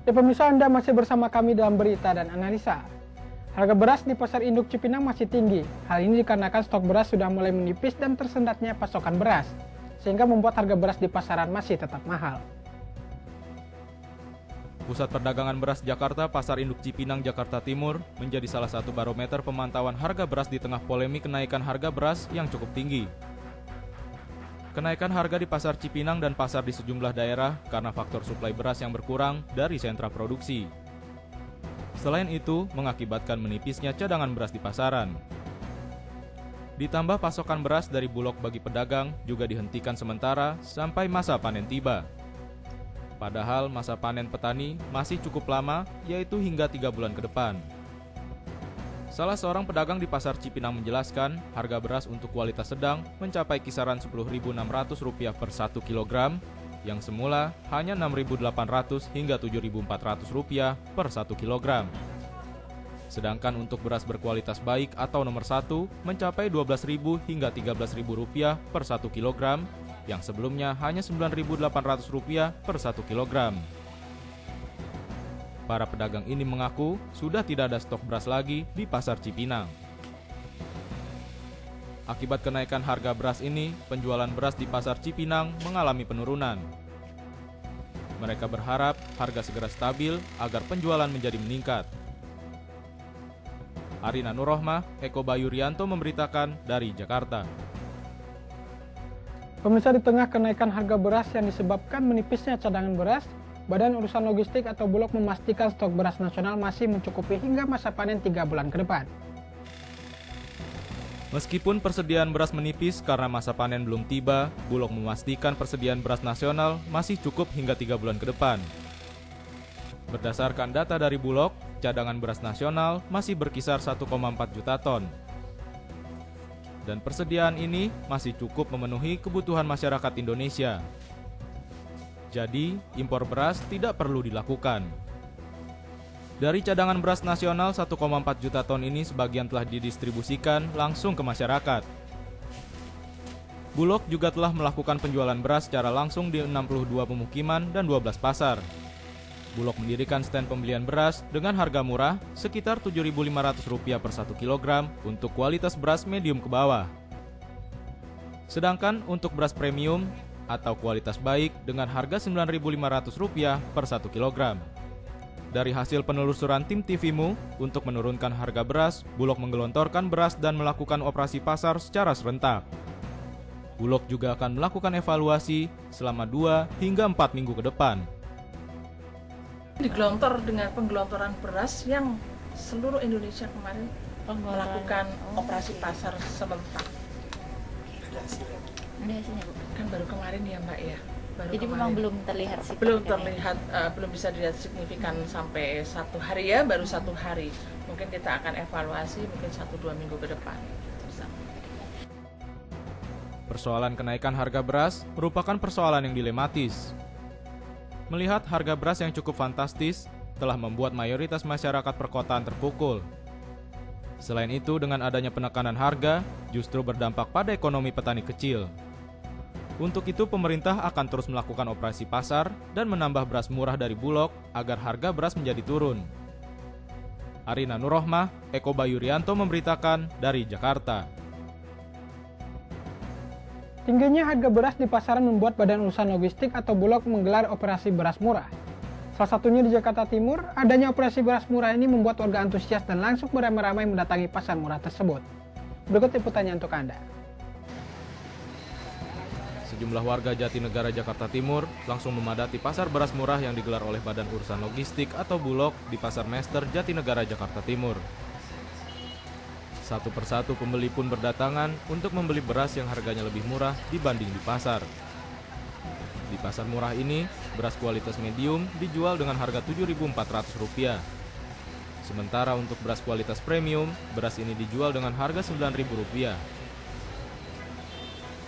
Ya pemirsa, Anda masih bersama kami dalam berita dan analisa. Harga beras di pasar induk Cipinang masih tinggi. Hal ini dikarenakan stok beras sudah mulai menipis dan tersendatnya pasokan beras, sehingga membuat harga beras di pasaran masih tetap mahal. Pusat Perdagangan Beras Jakarta, Pasar Induk Cipinang, Jakarta Timur, menjadi salah satu barometer pemantauan harga beras di tengah polemik kenaikan harga beras yang cukup tinggi. Kenaikan harga di Pasar Cipinang dan pasar di sejumlah daerah karena faktor suplai beras yang berkurang dari sentra produksi. Selain itu, mengakibatkan menipisnya cadangan beras di pasaran. Ditambah pasokan beras dari Bulog bagi pedagang juga dihentikan sementara sampai masa panen tiba. Padahal masa panen petani masih cukup lama, yaitu hingga 3 bulan ke depan. Salah seorang pedagang di Pasar Cipinang menjelaskan, harga beras untuk kualitas sedang mencapai kisaran Rp10.600 per 1 kg, yang semula hanya Rp6.800 hingga Rp7.400 per 1 kg. Sedangkan untuk beras berkualitas baik atau nomor 1 mencapai Rp12.000 hingga Rp13.000 per 1 kg, yang sebelumnya hanya Rp9.800 per 1 kg. Para pedagang ini mengaku sudah tidak ada stok beras lagi di Pasar Cipinang. Akibat kenaikan harga beras ini, penjualan beras di Pasar Cipinang mengalami penurunan. Mereka berharap harga segera stabil agar penjualan menjadi meningkat. Arina Nurrohmah, Eko Bayu Rianto memberitakan dari Jakarta. Pemirsa, di tengah kenaikan harga beras yang disebabkan menipisnya cadangan beras, Badan Urusan Logistik atau Bulog memastikan stok beras nasional masih mencukupi hingga masa panen 3 bulan ke depan. Meskipun persediaan beras menipis karena masa panen belum tiba, Bulog memastikan persediaan beras nasional masih cukup hingga 3 bulan ke depan. Berdasarkan data dari Bulog, cadangan beras nasional masih berkisar 1,4 juta ton. Dan persediaan ini masih cukup memenuhi kebutuhan masyarakat Indonesia. Jadi, impor beras tidak perlu dilakukan. Dari cadangan beras nasional 1,4 juta ton ini sebagian telah didistribusikan langsung ke masyarakat. Bulog juga telah melakukan penjualan beras secara langsung di 62 pemukiman dan 12 pasar. Bulog mendirikan stand pembelian beras dengan harga murah sekitar Rp7.500 per 1 kg untuk kualitas beras medium ke bawah. Sedangkan untuk beras premium atau kualitas baik dengan harga Rp9.500 per 1 kg. Dari hasil penelusuran tim TVMU, untuk menurunkan harga beras, Bulog menggelontorkan beras dan melakukan operasi pasar secara serentak. Bulog juga akan melakukan evaluasi selama 2 hingga 4 minggu ke depan. Digelontor dengan penggelontoran beras yang seluruh Indonesia kemarin melakukan operasi pasar serentak. Ada hasilnya, Bu. Kan baru kemarin ya, Mbak ya. Jadi memang belum terlihat sih. Belum terlihat, belum bisa dilihat signifikan sampai 1 hari ya, baru 1 hari. Mungkin kita akan evaluasi mungkin 1-2 minggu ke depan. Persoalan kenaikan harga beras merupakan persoalan yang dilematis. Melihat harga beras yang cukup fantastis telah membuat mayoritas masyarakat perkotaan terpukul. Selain itu, dengan adanya penekanan harga justru berdampak pada ekonomi petani kecil. Untuk itu, pemerintah akan terus melakukan operasi pasar dan menambah beras murah dari Bulog agar harga beras menjadi turun. Arina Nurrohmah, Eko Bayu Rianto memberitakan dari Jakarta. Tingginya harga beras di pasaran membuat Badan Urusan Logistik atau Bulog menggelar operasi beras murah. Salah satunya di Jakarta Timur, adanya operasi beras murah ini membuat warga antusias dan langsung beramai-ramai mendatangi pasar murah tersebut. Berikut liputannya untuk Anda. Sejumlah warga Jatinegara, Jakarta Timur langsung memadati pasar beras murah yang digelar oleh Badan Urusan Logistik atau Bulog di Pasar Mester, Jatinegara, Jakarta Timur. Satu persatu pembeli pun berdatangan untuk membeli beras yang harganya lebih murah dibanding di pasar. Di pasar murah ini, beras kualitas medium dijual dengan harga Rp7.400. Sementara untuk beras kualitas premium, beras ini dijual dengan harga Rp9.000.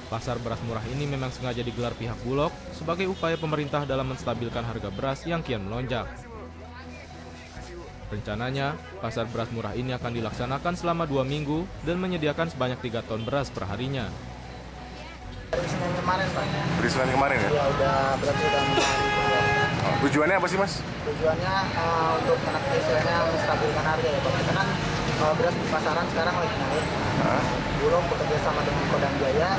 Pasar beras murah ini memang sengaja digelar pihak Bulog sebagai upaya pemerintah dalam menstabilkan harga beras yang kian melonjak. Rencananya, pasar beras murah ini akan dilaksanakan selama 2 minggu dan menyediakan sebanyak 3 ton beras per harinya. Dari Senin kemarin, Pak. Dari Senin kemarin ya? Ya, udah berarti udah 4 hari. Tujuannya apa sih, Mas? Tujuannya untuk istilahnya menstabilkan harga ya, Pak. Kita kan beras di pasaran sekarang lagi naik. Bulog bekerja sama dengan Kodam Jaya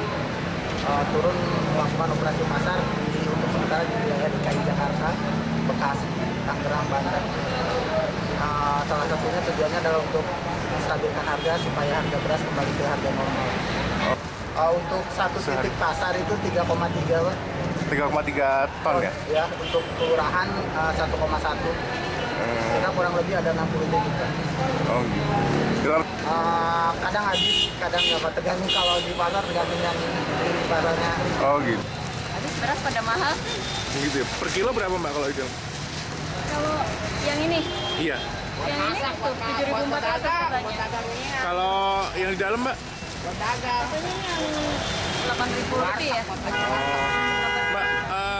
turun melakukan operasi pasar untuk sementara di wilayah DKI Jakarta, Bekasi, Tangerang, Banten. Salah satunya tujuannya adalah untuk menstabilkan harga supaya harga beras kembali ke harga normal. Untuk satu titik pasar itu 3,3, Pak. 3,3 ton ya? Ya, untuk kelurahan 1,1. Kita kurang lebih ada 60 juta. Oh gitu. Kadang habis, kadang nggak, tergantung kalau di pasar, tergantung yang di pasarnya. Oh gitu. Habis beras pada mahal. Gitu ya. Per kilo berapa, Mbak, kalau itu? Kalau yang ini, Iya. yang ini tuh 7.400 katanya. Kalau yang di dalam, Mbak? Katanya yang 8.000 lebih ya.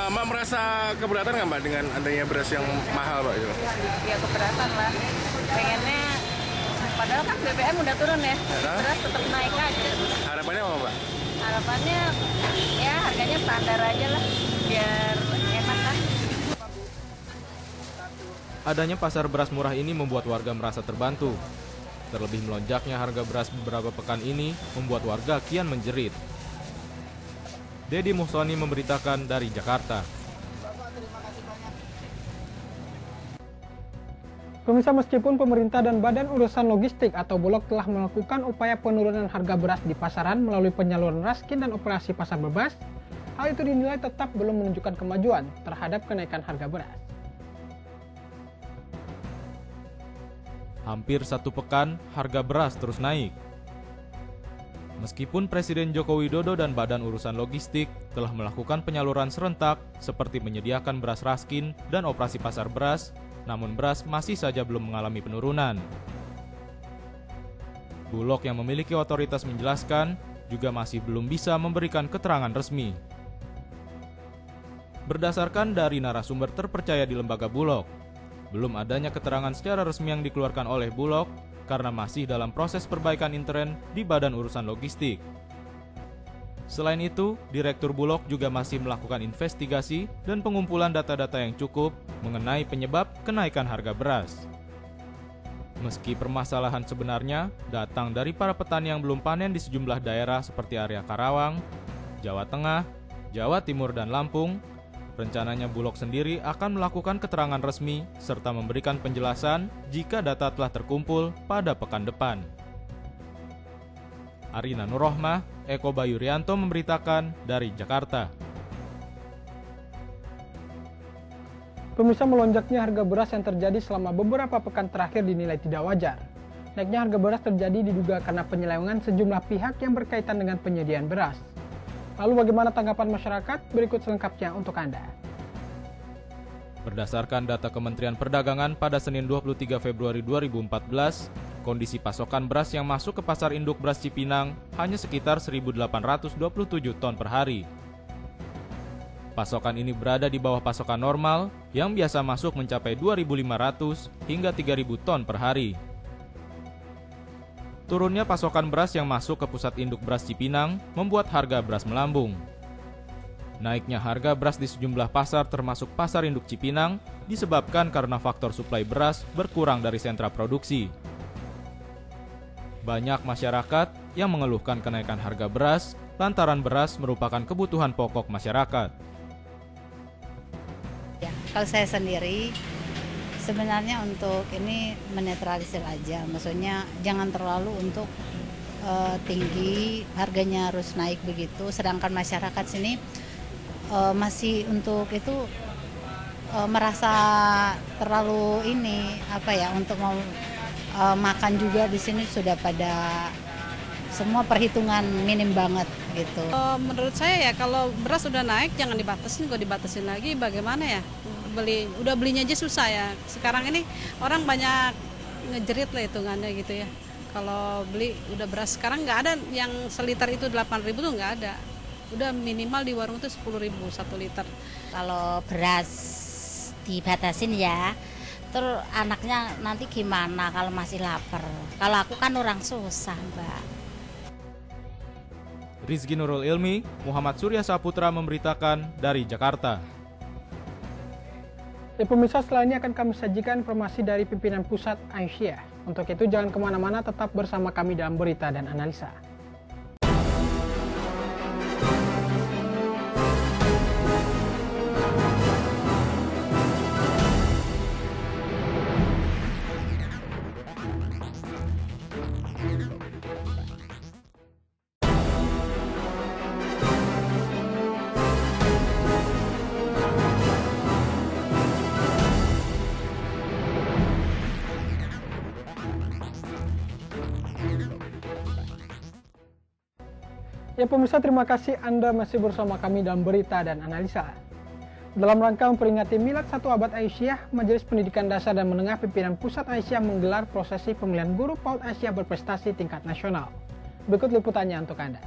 Mbak merasa keberatan nggak, Mbak, dengan adanya beras yang mahal, Mbak? Ya keberatan lah. Pengennya, padahal kan BBM udah turun ya. Beras tetap naik aja. Harapannya apa, Mbak? Harapannya ya harganya standar aja lah, biar enak kan. Adanya pasar beras murah ini membuat warga merasa terbantu. Terlebih melonjaknya harga beras beberapa pekan ini membuat warga kian menjerit. Dedi Muhsoni memberitakan dari Jakarta. Pemirsa, meskipun pemerintah dan Badan Urusan Logistik atau Bulog telah melakukan upaya penurunan harga beras di pasaran melalui penyaluran raskin dan operasi pasar bebas, hal itu dinilai tetap belum menunjukkan kemajuan terhadap kenaikan harga beras. Hampir satu pekan, harga beras terus naik. Meskipun Presiden Joko Widodo dan Badan Urusan Logistik telah melakukan penyaluran serentak seperti menyediakan beras raskin dan operasi pasar beras, namun beras masih saja belum mengalami penurunan. Bulog yang memiliki otoritas menjelaskan juga masih belum bisa memberikan keterangan resmi. Berdasarkan dari narasumber terpercaya di lembaga Bulog, belum adanya keterangan secara resmi yang dikeluarkan oleh Bulog karena masih dalam proses perbaikan intern di Badan Urusan Logistik. Selain itu, Direktur Bulog juga masih melakukan investigasi dan pengumpulan data-data yang cukup mengenai penyebab kenaikan harga beras. Meski permasalahan sebenarnya datang dari para petani yang belum panen di sejumlah daerah seperti area Karawang, Jawa Tengah, Jawa Timur, dan Lampung, rencananya Bulog sendiri akan melakukan keterangan resmi serta memberikan penjelasan jika data telah terkumpul pada pekan depan. Arina Nurrohmah, Eko Bayurianto memberitakan dari Jakarta. Pemirsa, melonjaknya harga beras yang terjadi selama beberapa pekan terakhir dinilai tidak wajar. Naiknya harga beras terjadi diduga karena penyelewengan sejumlah pihak yang berkaitan dengan penyediaan beras. Lalu bagaimana tanggapan masyarakat? Berikut selengkapnya untuk Anda. Berdasarkan data Kementerian Perdagangan pada Senin 23 Februari 2014, kondisi pasokan beras yang masuk ke pasar induk beras Cipinang hanya sekitar 1.827 ton per hari. Pasokan ini berada di bawah pasokan normal yang biasa masuk mencapai 2.500 hingga 3.000 ton per hari. Turunnya pasokan beras yang masuk ke pusat induk beras Cipinang membuat harga beras melambung. Naiknya harga beras di sejumlah pasar termasuk pasar induk Cipinang disebabkan karena faktor suplai beras berkurang dari sentra produksi. Banyak masyarakat yang mengeluhkan kenaikan harga beras lantaran beras merupakan kebutuhan pokok masyarakat. Ya, kalau saya sendiri sebenarnya untuk ini menetralisir aja, maksudnya jangan terlalu untuk tinggi harganya harus naik begitu, sedangkan masyarakat sini masih untuk itu merasa terlalu ini untuk mau makan juga di sini sudah pada semua perhitungan minim banget gitu. Menurut saya ya kalau beras udah naik jangan dibatasin, kalau dibatasin lagi bagaimana ya? Udah belinya aja susah ya. Sekarang ini orang banyak ngejerit lah hitungannya gitu ya. Kalau beli udah beras sekarang nggak ada yang seliter itu 8.000 tuh nggak ada. Udah minimal di warung tuh 10.000 1 liter. Kalau beras dibatasin ya, terus anaknya nanti gimana kalau masih lapar? Kalau aku kan orang susah, Mbak. Rizky Nurul Ilmi, Muhammad Surya Saputra memberitakan dari Jakarta. Ya pemirsa, setelah ini akan kami sajikan informasi dari pimpinan pusat Aisyah. Untuk itu jangan kemana-mana, tetap bersama kami dalam berita dan analisa. Ya pemirsa, terima kasih Anda masih bersama kami dalam berita dan analisa. Dalam rangka memperingati Milad 1 Abad Aisyah, Majelis Pendidikan Dasar dan Menengah Pimpinan Pusat Aisyah menggelar prosesi pemilihan guru PAUD Aisyah berprestasi tingkat nasional. Berikut liputannya untuk Anda.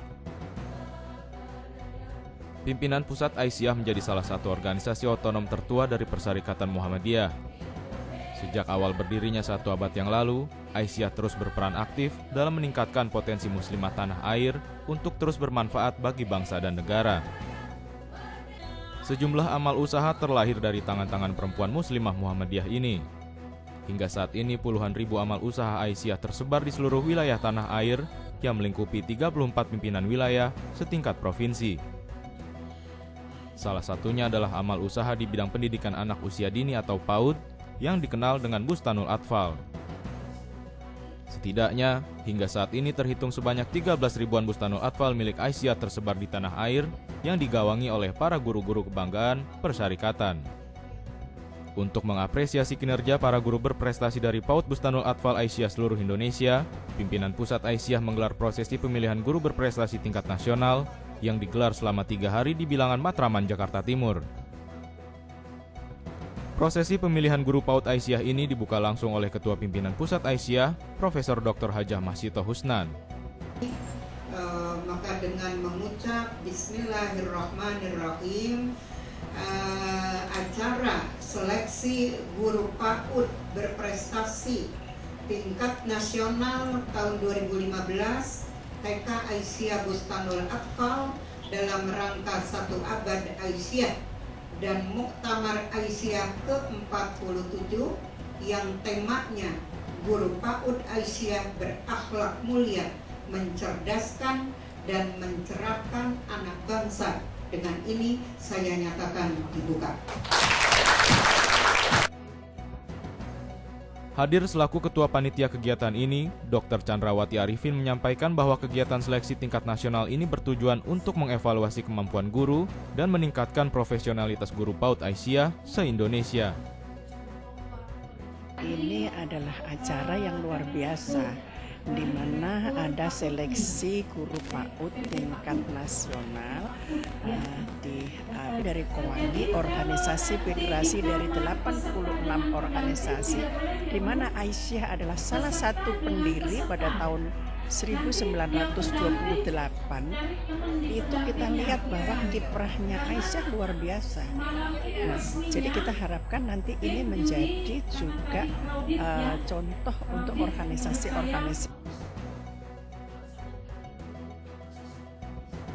Pimpinan Pusat Aisyah menjadi salah satu organisasi otonom tertua dari Persyarikatan Muhammadiyah. Sejak awal berdirinya 1 abad yang lalu, Aisyah terus berperan aktif dalam meningkatkan potensi muslimah tanah air untuk terus bermanfaat bagi bangsa dan negara. Sejumlah amal usaha terlahir dari tangan-tangan perempuan muslimah Muhammadiyah ini. Hingga saat ini puluhan ribu amal usaha Aisyah tersebar di seluruh wilayah tanah air yang melingkupi 34 pimpinan wilayah setingkat provinsi. Salah satunya adalah amal usaha di bidang pendidikan anak usia dini atau PAUD yang dikenal dengan Bustanul Atfal. Setidaknya, hingga saat ini terhitung sebanyak 13 ribuan Bustanul Atfal milik Aisyah tersebar di tanah air yang digawangi oleh para guru-guru kebanggaan Persyarikatan. Untuk mengapresiasi kinerja para guru berprestasi dari PAUD Bustanul Atfal Aisyah seluruh Indonesia, pimpinan Pusat Aisyah menggelar prosesi pemilihan guru berprestasi tingkat nasional yang digelar selama 3 hari di Bilangan Matraman, Jakarta Timur. Prosesi pemilihan guru PAUD Aisyah ini dibuka langsung oleh Ketua Pimpinan Pusat Aisyah, Profesor Dr. Hajah Masito Husnan. Maka dengan mengucap Bismillahirrahmanirrahim, acara seleksi guru PAUD berprestasi tingkat nasional tahun 2015 TK Aisyah Bustanul Atfal dalam rangka 1 abad Aisyah dan Muktamar Aisyah ke-47 yang temanya Guru PAUD Aisyah berakhlak mulia, mencerdaskan dan mencerahkan anak bangsa. Dengan ini saya nyatakan dibuka. Hadir selaku Ketua Panitia kegiatan ini, Dr. Chandrawati Arifin menyampaikan bahwa kegiatan seleksi tingkat nasional ini bertujuan untuk mengevaluasi kemampuan guru dan meningkatkan profesionalitas guru PAUD Aisyah se-Indonesia. Ini adalah acara yang luar biasa, di mana ada seleksi guru PAUD tingkat nasional dari Kowani, organisasi federasi dari 86 organisasi, di mana Aisyah adalah salah satu pendiri pada tahun 1928. Itu kita lihat bahwa kiprahnya Aisyah luar biasa. Nah, jadi kita harapkan nanti ini menjadi juga contoh untuk organisasi-organisasi.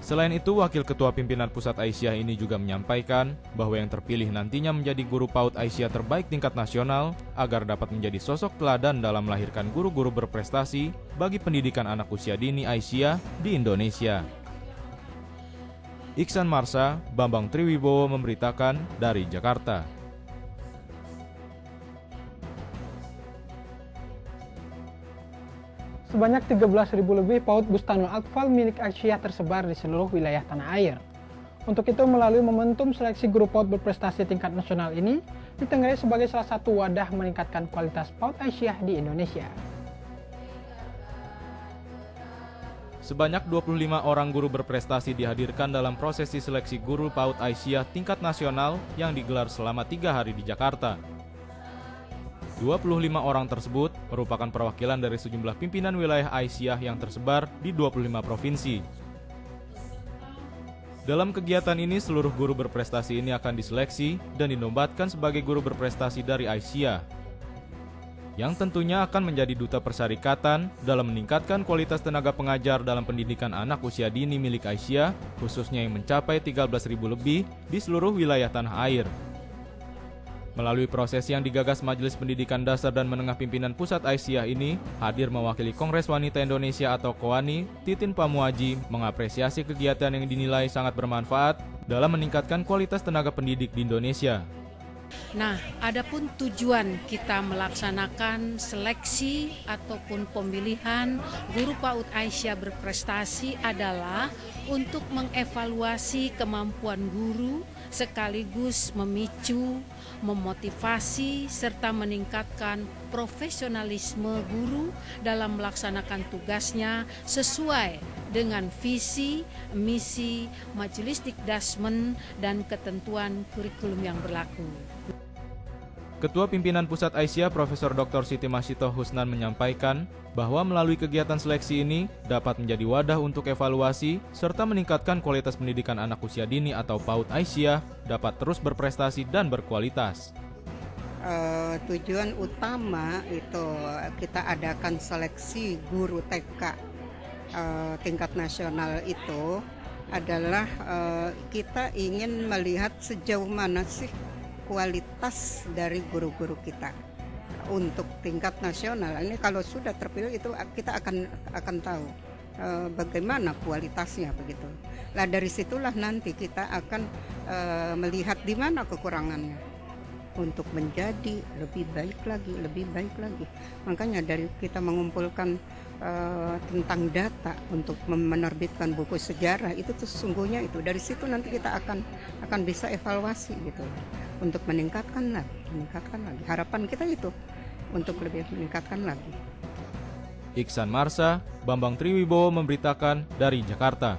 Selain itu, Wakil Ketua Pimpinan Pusat Aisyah ini juga menyampaikan bahwa yang terpilih nantinya menjadi guru PAUD Aisyah terbaik tingkat nasional agar dapat menjadi sosok teladan dalam melahirkan guru-guru berprestasi bagi pendidikan anak usia dini Aisyah di Indonesia. Iksan Marsa, Bambang Triwibowo memberitakan dari Jakarta. Sebanyak 13.000 lebih PAUD Bustanul Atfal milik Aisyah tersebar di seluruh wilayah tanah air. Untuk itu, melalui momentum seleksi guru PAUD berprestasi tingkat nasional ini, ditenggarai sebagai salah satu wadah meningkatkan kualitas PAUD Aisyah di Indonesia. Sebanyak 25 orang guru berprestasi dihadirkan dalam prosesi seleksi guru PAUD Aisyah tingkat nasional yang digelar selama 3 hari di Jakarta. 25 orang tersebut merupakan perwakilan dari sejumlah pimpinan wilayah Aisyah yang tersebar di 25 provinsi. Dalam kegiatan ini, seluruh guru berprestasi ini akan diseleksi dan dinobatkan sebagai guru berprestasi dari Aisyah, yang tentunya akan menjadi duta persyarikatan dalam meningkatkan kualitas tenaga pengajar dalam pendidikan anak usia dini milik Aisyah, khususnya yang mencapai 13.000 lebih di seluruh wilayah tanah air. Melalui proses yang digagas Majelis Pendidikan Dasar dan Menengah Pimpinan Pusat Aisyah ini, hadir mewakili Kongres Wanita Indonesia atau KOWANI, Titin Pamuaji mengapresiasi kegiatan yang dinilai sangat bermanfaat dalam meningkatkan kualitas tenaga pendidik di Indonesia. Nah, adapun tujuan kita melaksanakan seleksi ataupun pemilihan guru PAUD Aisyah berprestasi adalah untuk mengevaluasi kemampuan guru sekaligus memicu, memotivasi, serta meningkatkan profesionalisme guru dalam melaksanakan tugasnya sesuai dengan visi, misi, Majelis Dikdasmen, dan ketentuan kurikulum yang berlaku. Ketua Pimpinan Pusat Aisyah Profesor Dr. Siti Masyitoh Husnan menyampaikan bahwa melalui kegiatan seleksi ini dapat menjadi wadah untuk evaluasi serta meningkatkan kualitas pendidikan anak usia dini atau PAUD Aisyah dapat terus berprestasi dan berkualitas. Tujuan utama itu kita adakan seleksi guru TK tingkat nasional itu adalah kita ingin melihat sejauh mana sih kualitas dari guru-guru kita untuk tingkat nasional. Ini kalau sudah terpilih itu kita akan tahu bagaimana kualitasnya begitu. Nah dari situlah nanti kita akan melihat di mana kekurangannya untuk menjadi lebih baik lagi. Makanya dari kita mengumpulkan tentang data untuk menerbitkan buku sejarah itu sesungguhnya itu dari situ nanti kita akan bisa evaluasi gitu untuk meningkatkan lagi. Harapan kita itu untuk lebih meningkatkan lagi. Iksan Marsa, Bambang Triwibowo memberitakan dari Jakarta.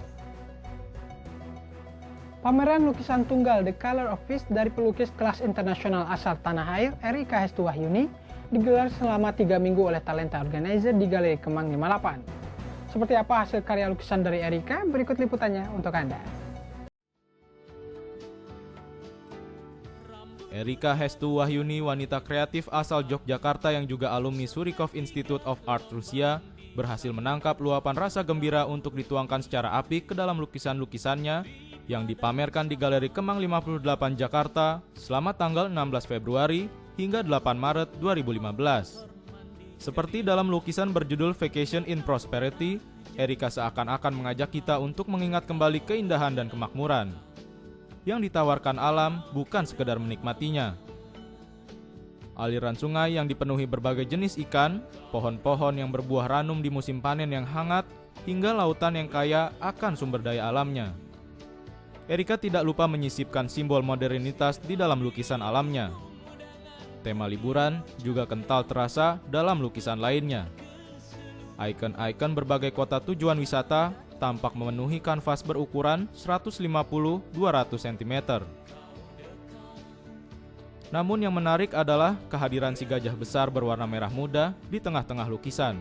Pameran lukisan tunggal The Color of Fish dari pelukis kelas internasional asal tanah air Erika Hestuwahyuni digelar selama 3 minggu oleh Talenta Organizer di Galeri Kemang 58. Seperti apa hasil karya lukisan dari Erika? Berikut liputannya untuk Anda. Erika Hestuwahyuni, wanita kreatif asal Yogyakarta yang juga alumni Surikov Institute of Art Rusia, berhasil menangkap luapan rasa gembira untuk dituangkan secara apik ke dalam lukisan-lukisannya yang dipamerkan di Galeri Kemang 58 Jakarta selama tanggal 16 Februari hingga 8 Maret 2015. Seperti dalam lukisan berjudul Vacation in Prosperity, Erika seakan-akan mengajak kita untuk mengingat kembali keindahan dan kemakmuran yang ditawarkan alam, bukan sekedar menikmatinya. Aliran sungai yang dipenuhi berbagai jenis ikan, pohon-pohon yang berbuah ranum di musim panen yang hangat, hingga lautan yang kaya akan sumber daya alamnya. Erika tidak lupa menyisipkan simbol modernitas di dalam lukisan alamnya. Tema liburan juga kental terasa dalam lukisan lainnya. Ikon-ikon berbagai kota tujuan wisata tampak memenuhi kanvas berukuran 150-200 cm. Namun yang menarik adalah kehadiran si gajah besar berwarna merah muda di tengah-tengah lukisan.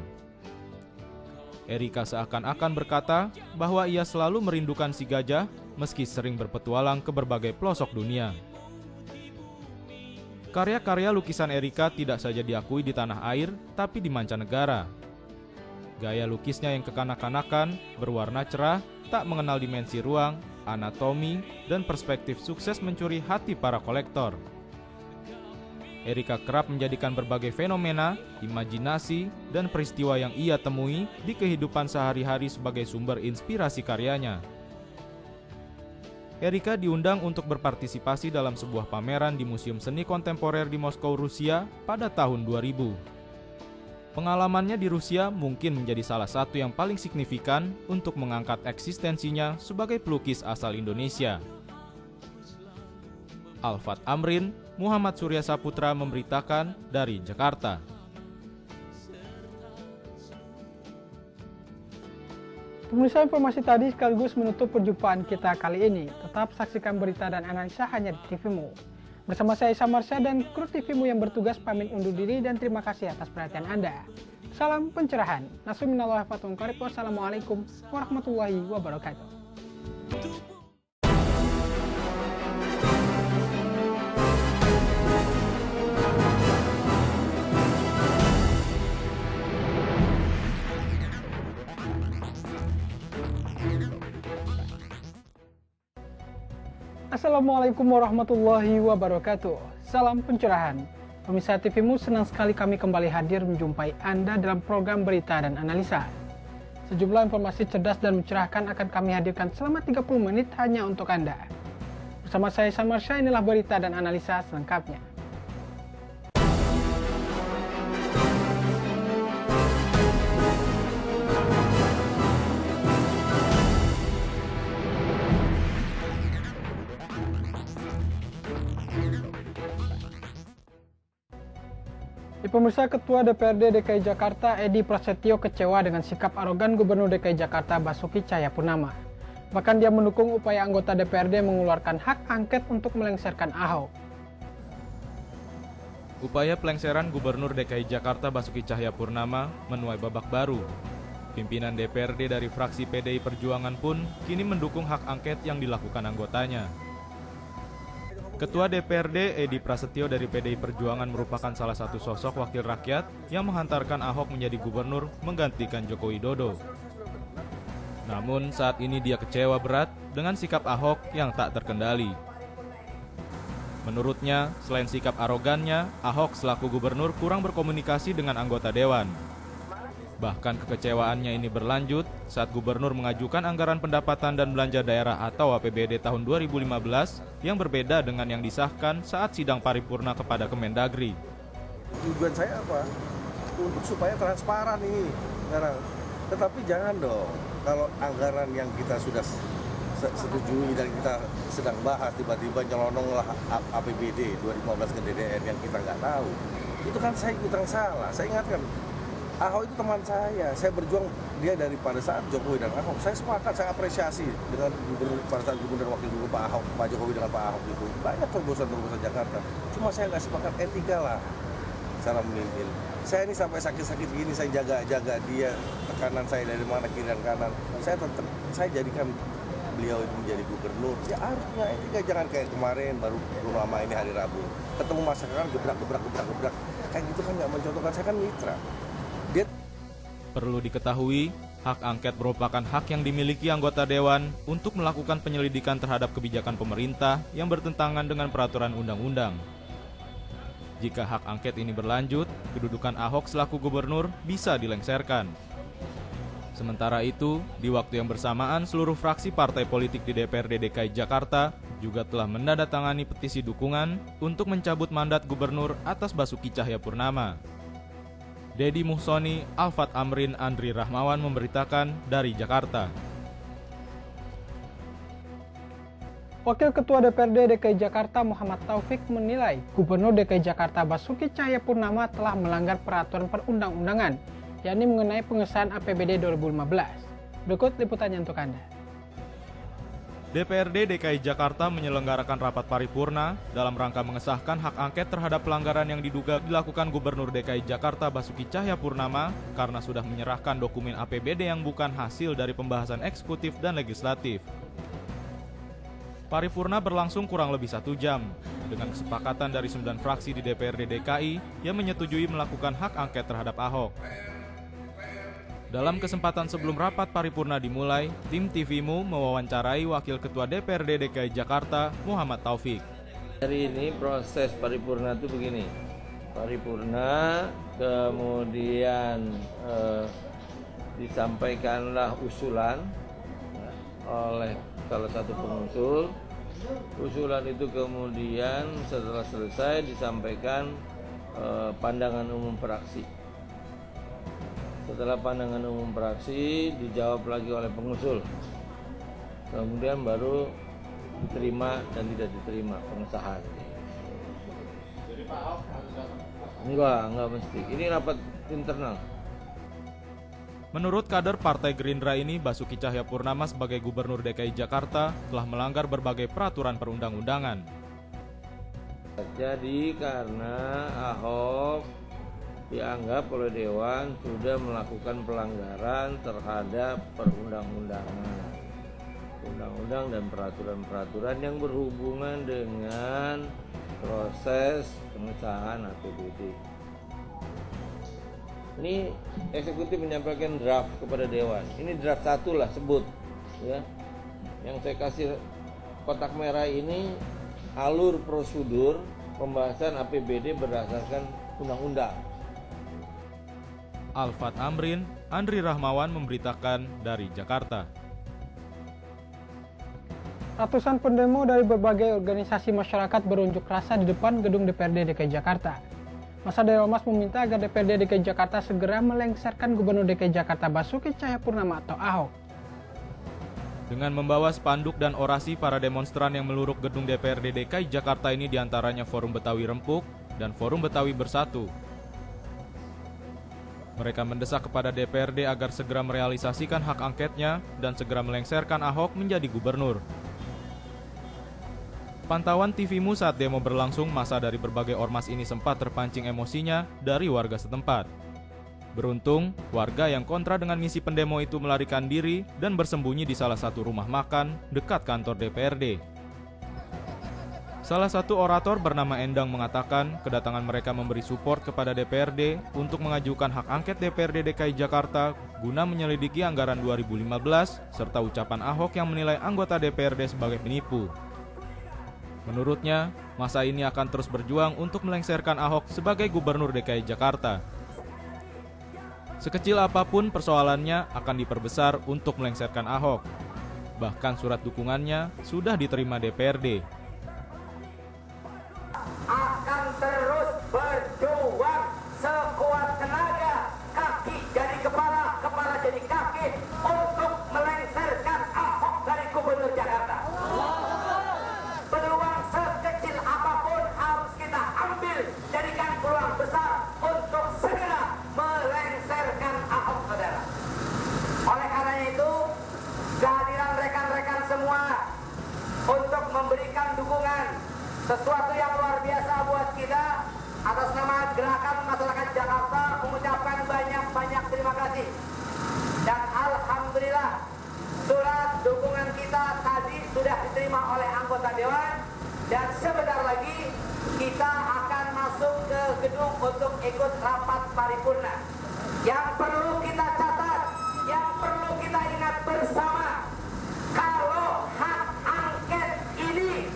Erika seakan-akan berkata bahwa ia selalu merindukan si gajah meski sering berpetualang ke berbagai pelosok dunia. Karya-karya lukisan Erika tidak saja diakui di tanah air, tapi di mancanegara. Gaya lukisnya yang kekanak-kanakan, berwarna cerah, tak mengenal dimensi ruang, anatomi, dan perspektif sukses mencuri hati para kolektor. Erika kerap menjadikan berbagai fenomena, imajinasi, dan peristiwa yang ia temui di kehidupan sehari-hari sebagai sumber inspirasi karyanya. Erika diundang untuk berpartisipasi dalam sebuah pameran di Museum Seni Kontemporer di Moskow, Rusia pada tahun 2000. Pengalamannya di Rusia mungkin menjadi salah satu yang paling signifikan untuk mengangkat eksistensinya sebagai pelukis asal Indonesia. Alfat Amrin, Muhammad Surya Saputra memberitakan dari Jakarta. Pemirsa, informasi tadi sekaligus menutup perjumpaan kita kali ini. Tetap saksikan berita dan analisa hanya di TVMU. Bersama saya Isa Marsha dan kru TVMU yang bertugas pamit undur diri dan terima kasih atas perhatian Anda. Salam pencerahan. Nasruminallahi wa barakatuh. Wassalamualaikum warahmatullahi wabarakatuh. Assalamualaikum warahmatullahi wabarakatuh. salam pencerahan. Pemirsa TVMU, senang sekali kami kembali hadir menjumpai Anda dalam program berita dan analisa. Sejumlah informasi cerdas dan mencerahkan akan kami hadirkan selama 30 menit hanya untuk Anda. Bersama saya Samarsha, inilah berita dan analisa selengkapnya. Pemirsa, Ketua DPRD DKI Jakarta Edi Prasetyo kecewa dengan sikap arogan Gubernur DKI Jakarta Basuki Cahayapurnama. Bahkan dia mendukung upaya anggota DPRD mengeluarkan hak angket untuk melengsarkan Ahok. Upaya pelengseran Gubernur DKI Jakarta Basuki Cahayapurnama menuai babak baru. Pimpinan DPRD dari fraksi PDI Perjuangan pun kini mendukung hak angket yang dilakukan anggotanya. Ketua DPRD Edi Prasetyo dari PDI Perjuangan merupakan salah satu sosok wakil rakyat yang menghantarkan Ahok menjadi gubernur menggantikan Joko Widodo. Namun saat ini dia kecewa berat dengan sikap Ahok yang tak terkendali. Menurutnya, selain sikap arogannya, Ahok selaku gubernur kurang berkomunikasi dengan anggota dewan. Bahkan kekecewaannya ini berlanjut saat gubernur mengajukan anggaran pendapatan dan belanja daerah atau APBD tahun 2015 yang berbeda dengan yang disahkan saat sidang paripurna kepada Kemendagri. Tujuan saya apa? Untuk supaya transparan ini. Tetapi jangan dong, kalau anggaran yang kita sudah setujui dan kita sedang bahas tiba-tiba nyelononglah APBD 2015 ke DDR yang kita nggak tahu. Itu kan saya ikutan salah. Saya ingatkan, Ahok itu teman saya berjuang dia daripada saat Jokowi dan Ahok. Saya sepakat, saya apresiasi dengan gubernur pada saat gubernur dan wakil gubernur Pak Jokowi dengan Pak Ahok itu. Banyak terobosan-terobosan Jakarta. Cuma saya nggak sepakat etika lah cara memimpin. Saya ini sampai sakit-sakit gini saya jaga dia, tekanan saya dari mana kiri dan kanan. Saya jadikan beliau itu menjadi gubernur. Ya harus punya etika, jangan kayak kemarin baru lama ini hari Rabu. Ketemu masyarakat gebrak. Kayak gitu kan nggak mencontohkan, saya kan mitra. Perlu diketahui, hak angket merupakan hak yang dimiliki anggota dewan untuk melakukan penyelidikan terhadap kebijakan pemerintah yang bertentangan dengan peraturan undang-undang. Jika hak angket ini berlanjut, kedudukan Ahok selaku gubernur bisa dilengsarkan. Sementara itu, di waktu yang bersamaan seluruh fraksi partai politik di DPRD DKI Jakarta juga telah menandatangani petisi dukungan untuk mencabut mandat gubernur atas Basuki Cahayapurnama. Dedi Muhsoni, Alfat Amrin, Andri Rahmawan memberitakan dari Jakarta. Wakil Ketua DPRD DKI Jakarta Muhammad Taufik menilai Gubernur DKI Jakarta Basuki Cahayapurnama telah melanggar peraturan perundang-undangan, yakni mengenai pengesahan APBD 2015. Berikut liputannya untuk Anda. DPRD DKI Jakarta menyelenggarakan rapat paripurna dalam rangka mengesahkan hak angket terhadap pelanggaran yang diduga dilakukan Gubernur DKI Jakarta Basuki Cahayapurnama karena sudah menyerahkan dokumen APBD yang bukan hasil dari pembahasan eksekutif dan legislatif. Paripurna berlangsung kurang lebih 1 jam, dengan kesepakatan dari 9 fraksi di DPRD DKI yang menyetujui melakukan hak angket terhadap Ahok. Dalam kesempatan sebelum rapat paripurna dimulai, tim TVMU mewawancarai Wakil Ketua DPRD DKI Jakarta, Muhammad Taufik. Hari ini proses paripurna itu begini, paripurna kemudian disampaikanlah usulan oleh salah satu pengusul. Usulan itu kemudian setelah selesai disampaikan pandangan umum fraksi. Setelah pandangan umum fraksi dijawab lagi oleh pengusul, kemudian baru diterima dan tidak diterima pengesahan. Jadi Pak Ahok enggak mesti. Ini rapat internal. Menurut kader Partai Gerindra ini, Basuki Cahayapurnama sebagai Gubernur DKI Jakarta telah melanggar berbagai peraturan perundang-undangan. Jadi karena Ahok dianggap oleh Dewan sudah melakukan pelanggaran terhadap perundang-undangan, undang-undang dan peraturan-peraturan yang berhubungan dengan proses pengesahan APBD. Ini eksekutif menyampaikan draft kepada Dewan. Ini draft 1 lah sebut, ya. Yang saya kasih kotak merah ini alur prosedur pembahasan APBD berdasarkan undang-undang. Alfat Amrin, Andri Rahmawan memberitakan dari Jakarta. Ratusan pendemo dari berbagai organisasi masyarakat berunjuk rasa di depan gedung DPRD DKI Jakarta. Masa dari Ormas meminta agar DPRD DKI Jakarta segera melengsarkan Gubernur DKI Jakarta Basuki Cahayapurnama atau Ahok. Dengan membawa spanduk dan orasi, para demonstran yang meluruk gedung DPRD DKI Jakarta ini diantaranya Forum Betawi Rempuk dan Forum Betawi Bersatu. Mereka mendesak kepada DPRD agar segera merealisasikan hak angketnya dan segera melengsarkan Ahok menjadi gubernur. Pantauan TVMU saat demo berlangsung, masa dari berbagai ormas ini sempat terpancing emosinya dari warga setempat. Beruntung, warga yang kontra dengan misi pendemo itu melarikan diri dan bersembunyi di salah satu rumah makan dekat kantor DPRD. Salah satu orator bernama Endang mengatakan kedatangan mereka memberi support kepada DPRD untuk mengajukan hak angket DPRD DKI Jakarta guna menyelidiki anggaran 2015 serta ucapan Ahok yang menilai anggota DPRD sebagai penipu. Menurutnya, masa ini akan terus berjuang untuk melengsarkan Ahok sebagai gubernur DKI Jakarta. Sekecil apapun persoalannya akan diperbesar untuk melengsarkan Ahok. Bahkan surat dukungannya sudah diterima DPRD. Akan terus berjuang sekuat tenaga, kaki jadi kepala, kepala jadi kaki untuk melengsarkan Ahok dari gubernur Jakarta. Peluang sekecil apapun harus kita ambil, jadikan peluang besar untuk segera melengsarkan Ahok, saudara. Oleh karena itu, kehadiran rekan-rekan semua untuk memberikan dukungan sesuatu yang luar biasa buat kita. Atas nama Gerakan Masyarakat Jakarta mengucapkan banyak-banyak terima kasih. Dan alhamdulillah, surat dukungan kita tadi sudah diterima oleh anggota Dewan. Dan sebentar lagi kita akan masuk ke gedung untuk ikut rapat paripurna. Yang perlu kita catat, yang perlu kita ingat bersama, kalau hak angket ini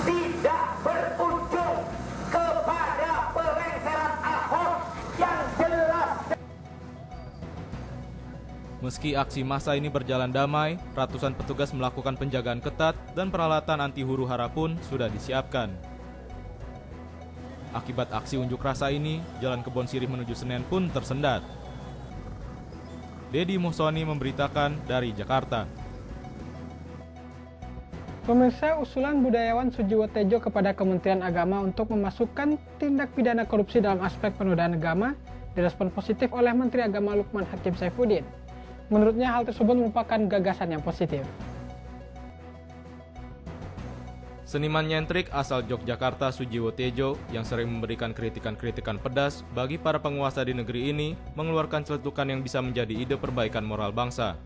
tidak berujung kepada pelengseran Ahok yang jelas. Meski aksi massa ini berjalan damai, ratusan petugas melakukan penjagaan ketat dan peralatan anti huru-hara pun sudah disiapkan. Akibat aksi unjuk rasa ini, Jalan Kebon Sirih menuju Senen pun tersendat. Dedi Muhsoni memberitakan dari Jakarta. Pemirsa, usulan budayawan Sujiwo Tejo kepada Kementerian Agama untuk memasukkan tindak pidana korupsi dalam aspek penodaan agama direspon positif oleh Menteri Agama Lukman Hakim Saifuddin. Menurutnya hal tersebut merupakan gagasan yang positif. Seniman nyentrik asal Yogyakarta Sujiwo Tejo yang sering memberikan kritikan-kritikan pedas bagi para penguasa di negeri ini mengeluarkan celetukan yang bisa menjadi ide perbaikan moral bangsa.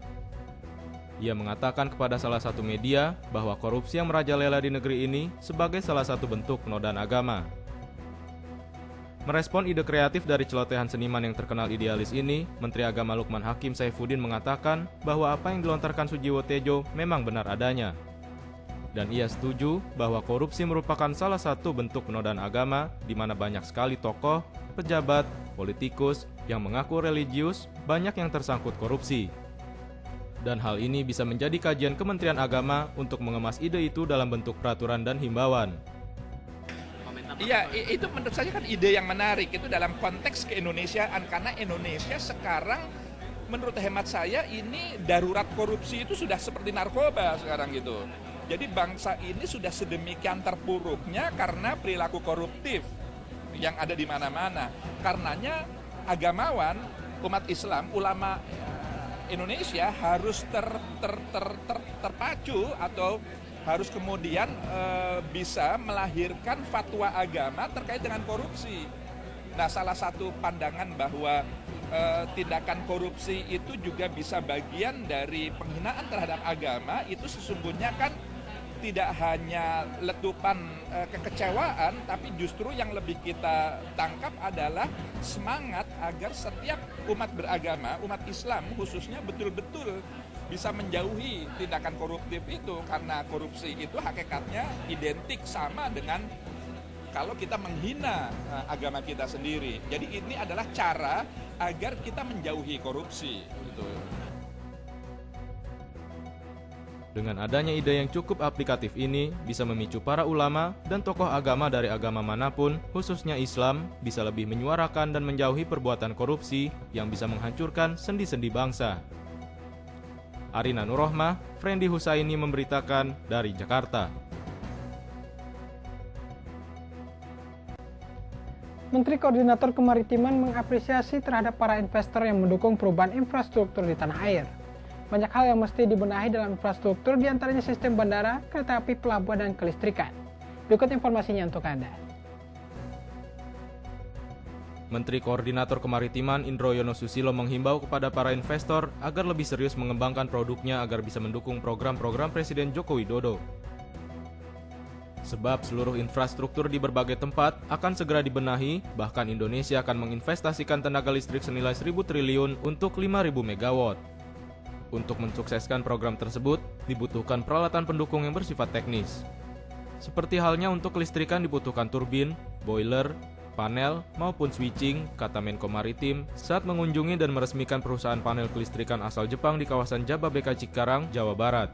Ia mengatakan kepada salah satu media bahwa korupsi yang merajalela di negeri ini sebagai salah satu bentuk penodaan agama. Merespon ide kreatif dari celotehan seniman yang terkenal idealis ini, Menteri Agama Lukman Hakim Saifuddin mengatakan bahwa apa yang dilontarkan Sujiwo Tejo memang benar adanya. Dan ia setuju bahwa korupsi merupakan salah satu bentuk penodaan agama di mana banyak sekali tokoh, pejabat, politikus yang mengaku religius banyak yang tersangkut korupsi. Dan hal ini bisa menjadi kajian Kementerian Agama untuk mengemas ide itu dalam bentuk peraturan dan himbauan. Iya, itu menurut saya kan ide yang menarik itu dalam konteks keindonesiaan, karena Indonesia sekarang menurut hemat saya ini darurat korupsi itu sudah seperti narkoba sekarang gitu. Jadi bangsa ini sudah sedemikian terpuruknya karena perilaku koruptif yang ada di mana-mana. Karenanya agamawan, umat Islam, ulama Indonesia harus terpacu atau harus kemudian bisa melahirkan fatwa agama terkait dengan korupsi. Nah, salah satu pandangan bahwa tindakan korupsi itu juga bisa bagian dari penghinaan terhadap agama, itu sesungguhnya kan tidak hanya letupan kekecewaan, tapi justru yang lebih kita tangkap adalah semangat agar setiap umat beragama, umat Islam khususnya betul-betul bisa menjauhi tindakan koruptif itu, karena korupsi itu hakikatnya identik sama dengan kalau kita menghina agama kita sendiri. Jadi ini adalah cara agar kita menjauhi korupsi. Gitu. Dengan adanya ide yang cukup aplikatif ini, bisa memicu para ulama dan tokoh agama dari agama manapun, khususnya Islam, bisa lebih menyuarakan dan menjauhi perbuatan korupsi yang bisa menghancurkan sendi-sendi bangsa. Arina Nurrohmah, Frendi Husaini memberitakan dari Jakarta. Menteri Koordinator Kemaritiman mengapresiasi terhadap para investor yang mendukung perubahan infrastruktur di tanah air. Banyak hal yang mesti dibenahi dalam infrastruktur, diantaranya sistem bandara, kereta api, pelabuhan, dan kelistrikan. Berikut informasinya untuk Anda. Menteri Koordinator Kemaritiman Indro Yono Susilo menghimbau kepada para investor agar lebih serius mengembangkan produknya agar bisa mendukung program-program Presiden Joko Widodo. Sebab seluruh infrastruktur di berbagai tempat akan segera dibenahi, bahkan Indonesia akan menginvestasikan tenaga listrik senilai 1.000 triliun untuk 5.000 megawatt. Untuk mensukseskan program tersebut, dibutuhkan peralatan pendukung yang bersifat teknis. Seperti halnya untuk kelistrikan dibutuhkan turbin, boiler, panel, maupun switching, kata Menko Maritim saat mengunjungi dan meresmikan perusahaan panel kelistrikan asal Jepang di kawasan Jababeka Cikarang, Jawa Barat.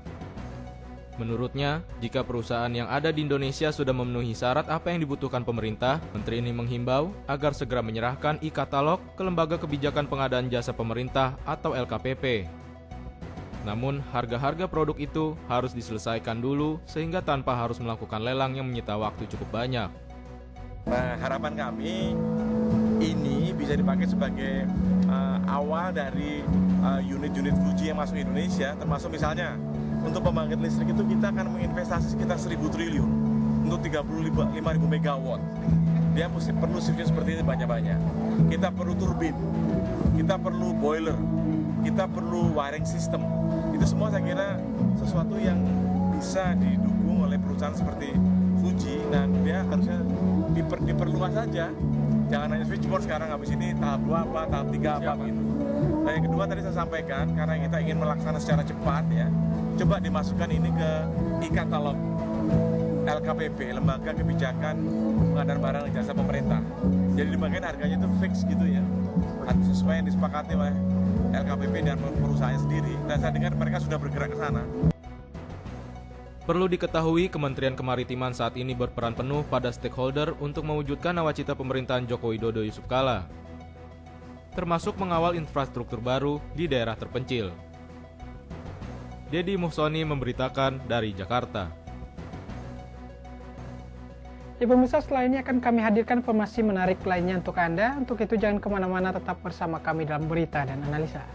Menurutnya, jika perusahaan yang ada di Indonesia sudah memenuhi syarat apa yang dibutuhkan pemerintah, Menteri ini menghimbau agar segera menyerahkan e-katalog ke Lembaga Kebijakan Pengadaan Jasa Pemerintah atau LKPP. Namun, harga-harga produk itu harus diselesaikan dulu sehingga tanpa harus melakukan lelang yang menyita waktu cukup banyak. Nah, harapan kami ini bisa dipakai sebagai awal dari unit-unit Fuji yang masuk Indonesia, termasuk misalnya untuk pembangkit listrik itu kita akan menginvestasi sekitar 1.000 triliun untuk 35.000 megawatt. Dia perlu sistem seperti ini banyak-banyak. Kita perlu turbin, kita perlu boiler, kita perlu wiring system. Itu semua saya kira sesuatu yang bisa didukung oleh perusahaan seperti Fuji, dan dia harusnya diperluas saja. Jangan hanya switchboard sekarang, habis ini tahap 2 apa, tahap 3 apa gitu. Dan yang kedua tadi saya sampaikan, karena kita ingin melaksanakan secara cepat ya, coba dimasukkan ini ke e-katalog LKPP, Lembaga Kebijakan Pengadaan Barang dan Jasa Pemerintah. Jadi di bagian harganya itu fix gitu ya, harus sesuai yang disepakati oleh LKPP dan perusahaannya sendiri. Dan saya dengar mereka sudah bergerak ke sana. Perlu diketahui, Kementerian Kemaritiman saat ini berperan penuh pada stakeholder untuk mewujudkan nawacita pemerintahan Joko Widodo Yusuf Kala, termasuk mengawal infrastruktur baru di daerah terpencil. Dedi Muhsoni memberitakan dari Jakarta. Ya pemirsa, setelah ini akan kami hadirkan informasi menarik lainnya untuk Anda. Untuk itu jangan kemana-mana, tetap bersama kami dalam Berita dan Analisa.